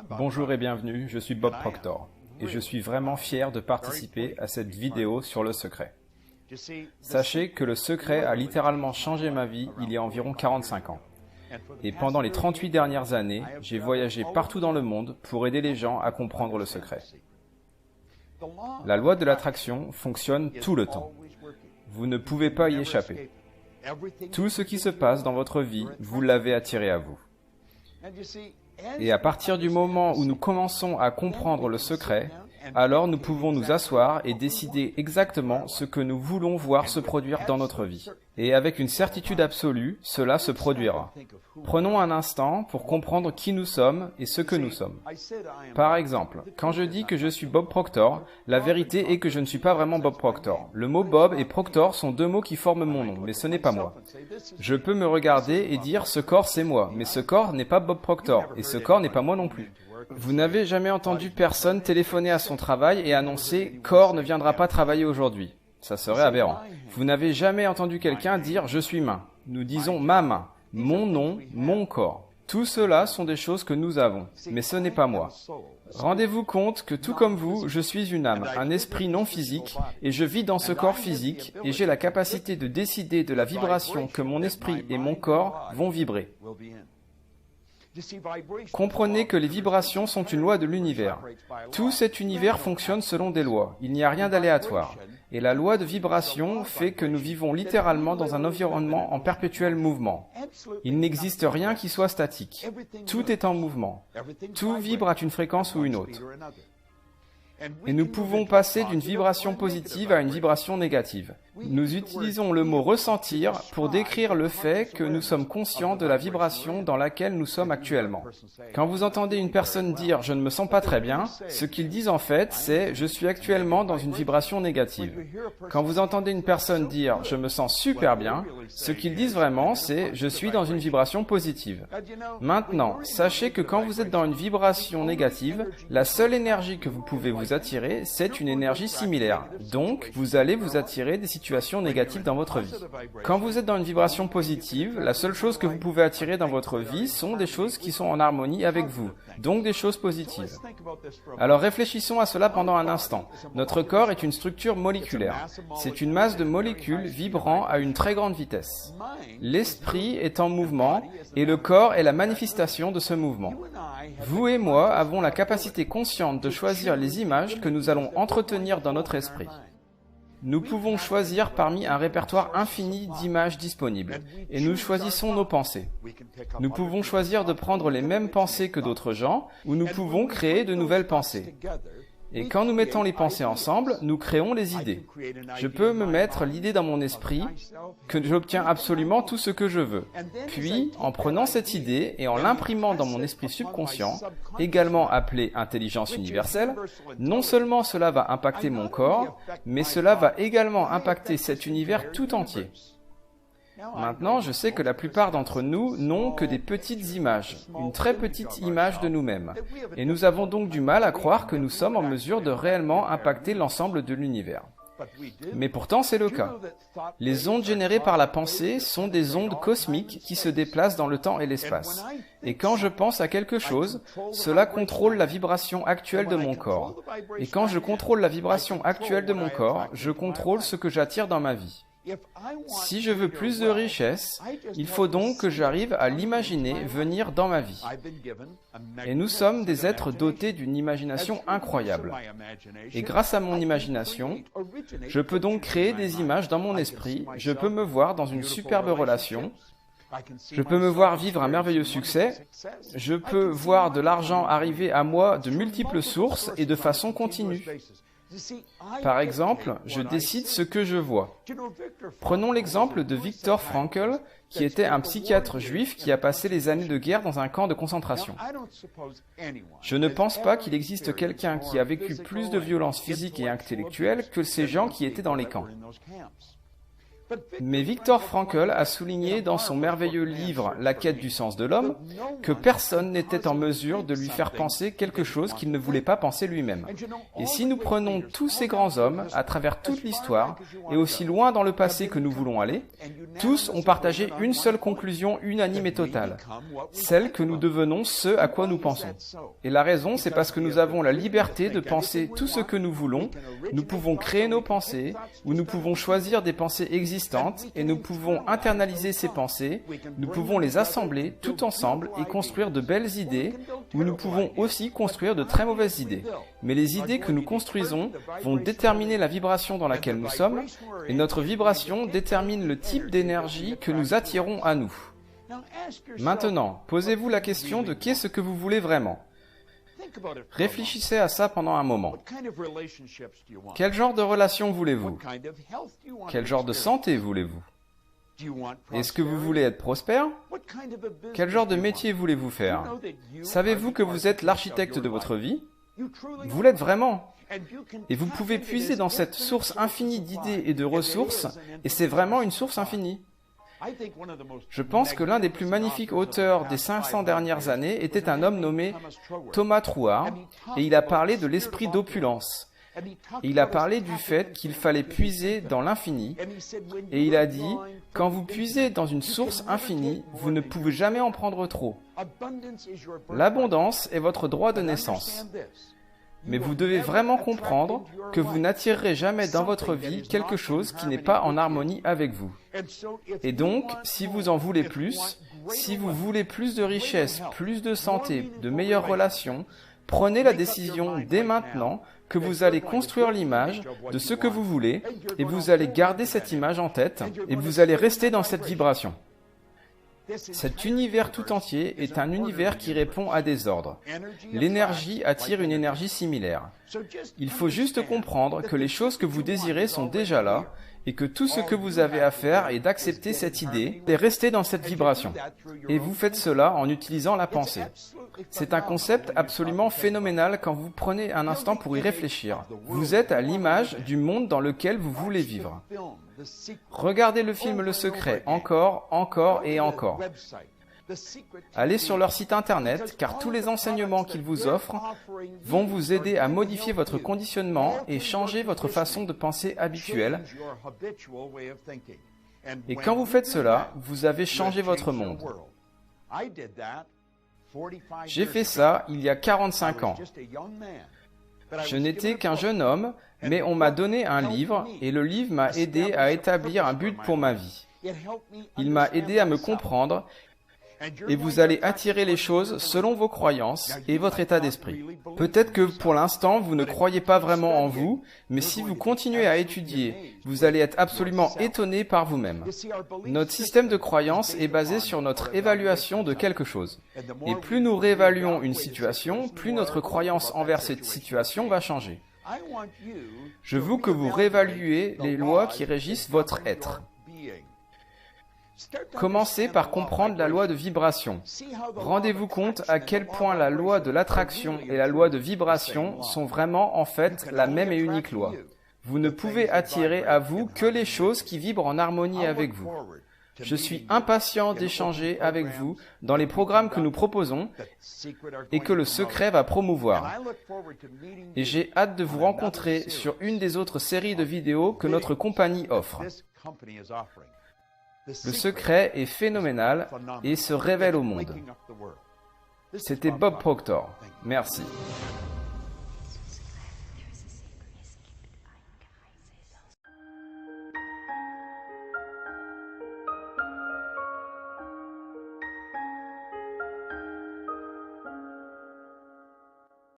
Bonjour et bienvenue, je suis Bob Proctor et je suis vraiment fier de participer à cette vidéo sur le secret. Sachez que le secret a littéralement changé ma vie il y a environ 45 ans. Et pendant les 38 dernières années, j'ai voyagé partout dans le monde pour aider les gens à comprendre le secret. La loi de l'attraction fonctionne tout le temps. Vous ne pouvez pas y échapper. Tout ce qui se passe dans votre vie, vous l'avez attiré à vous. Et à partir du moment où nous commençons à comprendre le secret, alors nous pouvons nous asseoir et décider exactement ce que nous voulons voir se produire dans notre vie. Et avec une certitude absolue, cela se produira. Prenons un instant pour comprendre qui nous sommes et ce que nous sommes. Par exemple, quand je dis que je suis Bob Proctor, la vérité est que je ne suis pas vraiment Bob Proctor. Le mot Bob et Proctor sont deux mots qui forment mon nom, mais ce n'est pas moi. Je peux me regarder et dire ce corps c'est moi, mais ce corps n'est pas Bob Proctor, et ce corps n'est pas moi non plus. Vous n'avez jamais entendu personne téléphoner à son travail et annoncer « corps ne viendra pas travailler aujourd'hui ». Ça serait aberrant. Vous n'avez jamais entendu quelqu'un dire « je suis main ». Nous disons « ma main », mon nom, mon corps. Tout cela sont des choses que nous avons, mais ce n'est pas moi. Rendez-vous compte que tout comme vous, je suis une âme, un esprit non physique, et je vis dans ce corps physique, et j'ai la capacité de décider de la vibration que mon esprit et mon corps vont vibrer. Comprenez que les vibrations sont une loi de l'univers. Tout cet univers fonctionne selon des lois. Il n'y a rien d'aléatoire. Et la loi de vibration fait que nous vivons littéralement dans un environnement en perpétuel mouvement. Il n'existe rien qui soit statique. Tout est en mouvement. Tout vibre à une fréquence ou une autre. Et nous pouvons passer d'une vibration positive à une vibration négative. Nous utilisons le mot « ressentir » pour décrire le fait que nous sommes conscients de la vibration dans laquelle nous sommes actuellement. Quand vous entendez une personne dire « je ne me sens pas très bien », ce qu'ils disent en fait, c'est « je suis actuellement dans une vibration négative ». Quand vous entendez une personne dire « je me sens super bien », ce qu'ils disent vraiment, c'est « je suis dans une vibration positive ». Maintenant, sachez que quand vous êtes dans une vibration négative, la seule énergie que vous pouvez vous attirer, c'est une énergie similaire. Donc, vous allez vous attirer des situations négatives dans votre vie. Quand vous êtes dans une vibration positive, la seule chose que vous pouvez attirer dans votre vie sont des choses qui sont en harmonie avec vous, donc des choses positives. Alors réfléchissons à cela pendant un instant. Notre corps est une structure moléculaire. C'est une masse de molécules vibrant à une très grande vitesse. L'esprit est en mouvement et le corps est la manifestation de ce mouvement. Vous et moi avons la capacité consciente de choisir les images que nous allons entretenir dans notre esprit. Nous pouvons choisir parmi un répertoire infini d'images disponibles, et nous choisissons nos pensées. Nous pouvons choisir de prendre les mêmes pensées que d'autres gens, ou nous pouvons créer de nouvelles pensées. Et quand nous mettons les pensées ensemble, nous créons les idées. Je peux me mettre l'idée dans mon esprit que j'obtiens absolument tout ce que je veux. Puis, en prenant cette idée et en l'imprimant dans mon esprit subconscient, également appelé intelligence universelle, non seulement cela va impacter mon corps, mais cela va également impacter cet univers tout entier. Maintenant, je sais que la plupart d'entre nous n'ont que des petites images, une très petite image de nous-mêmes. Et nous avons donc du mal à croire que nous sommes en mesure de réellement impacter l'ensemble de l'univers. Mais pourtant, c'est le cas. Les ondes générées par la pensée sont des ondes cosmiques qui se déplacent dans le temps et l'espace. Et quand je pense à quelque chose, cela contrôle la vibration actuelle de mon corps. Et quand je contrôle la vibration actuelle de mon corps, je contrôle ce que j'attire dans ma vie. Si je veux plus de richesse, il faut donc que j'arrive à l'imaginer venir dans ma vie. Et nous sommes des êtres dotés d'une imagination incroyable. Et grâce à mon imagination, je peux donc créer des images dans mon esprit, je peux me voir dans une superbe relation, je peux me voir vivre un merveilleux succès, je peux voir de l'argent arriver à moi de multiples sources et de façon continue. Par exemple, je décide ce que je vois. Prenons l'exemple de Viktor Frankl, qui était un psychiatre juif qui a passé les années de guerre dans un camp de concentration. Je ne pense pas qu'il existe quelqu'un qui a vécu plus de violence physique et intellectuelle que ces gens qui étaient dans les camps. Mais Viktor Frankl a souligné dans son merveilleux livre « La quête du sens de l'homme » que personne n'était en mesure de lui faire penser quelque chose qu'il ne voulait pas penser lui-même. Et si nous prenons tous ces grands hommes, à travers toute l'histoire, et aussi loin dans le passé que nous voulons aller, tous ont partagé une seule conclusion unanime et totale, celle que nous devenons ce à quoi nous pensons. Et la raison, c'est parce que nous avons la liberté de penser tout ce que nous voulons, nous pouvons créer nos pensées, ou nous pouvons choisir des pensées existantes, et nous pouvons internaliser ces pensées, nous pouvons les assembler tout ensemble et construire de belles idées, ou nous pouvons aussi construire de très mauvaises idées. Mais les idées que nous construisons vont déterminer la vibration dans laquelle nous sommes, et notre vibration détermine le type d'énergie que nous attirons à nous. Maintenant, posez-vous la question de qu'est-ce que vous voulez vraiment. Réfléchissez à ça pendant un moment. Quel genre de relation voulez-vous? Quel genre de santé voulez-vous? Est-ce que vous voulez être prospère? Quel genre de métier voulez-vous faire? Savez-vous que vous êtes l'architecte de votre vie? Vous l'êtes vraiment. Et vous pouvez puiser dans cette source infinie d'idées et de ressources, et c'est vraiment une source infinie. Je pense que l'un des plus magnifiques auteurs des 500 dernières années était un homme nommé Thomas Trouard, et il a parlé de l'esprit d'opulence. Et il a parlé du fait qu'il fallait puiser dans l'infini, et il a dit, quand vous puisez dans une source infinie, vous ne pouvez jamais en prendre trop. L'abondance est votre droit de naissance. Mais vous devez vraiment comprendre que vous n'attirerez jamais dans votre vie quelque chose qui n'est pas en harmonie avec vous. Et donc, si vous en voulez plus, si vous voulez plus de richesse, plus de santé, de meilleures relations, prenez la décision dès maintenant que vous allez construire l'image de ce que vous voulez et vous allez garder cette image en tête et vous allez rester dans cette vibration. Cet univers tout entier est un univers qui répond à des ordres. L'énergie attire une énergie similaire. Il faut juste comprendre que les choses que vous désirez sont déjà là et que tout ce que vous avez à faire est d'accepter cette idée et rester dans cette vibration. Et vous faites cela en utilisant la pensée. C'est un concept absolument phénoménal quand vous prenez un instant pour y réfléchir. Vous êtes à l'image du monde dans lequel vous voulez vivre. Regardez le film Le Secret encore, encore et encore. Allez sur leur site internet car tous les enseignements qu'ils vous offrent vont vous aider à modifier votre conditionnement et changer votre façon de penser habituelle. Et quand vous faites cela, vous avez changé votre monde. J'ai fait ça il y a 45 ans. Je n'étais qu'un jeune homme, mais on m'a donné un livre et le livre m'a aidé à établir un but pour ma vie. Il m'a aidé à me comprendre et vous allez attirer les choses selon vos croyances et votre état d'esprit. Peut-être que pour l'instant, vous ne croyez pas vraiment en vous, mais si vous continuez à étudier, vous allez être absolument étonné par vous-même. Notre système de croyance est basé sur notre évaluation de quelque chose. Et plus nous réévaluons une situation, plus notre croyance envers cette situation va changer. Je veux que vous réévaluez les lois qui régissent votre être. Commencez par comprendre la loi de vibration. Rendez-vous compte à quel point la loi de l'attraction et la loi de vibration sont vraiment en fait la même et unique loi. Vous ne pouvez attirer à vous que les choses qui vibrent en harmonie avec vous. Je suis impatient d'échanger avec vous dans les programmes que nous proposons et que le secret va promouvoir. Et j'ai hâte de vous rencontrer sur une des autres séries de vidéos que notre compagnie offre. Le secret est phénoménal et se révèle au monde. C'était Bob Proctor. Merci.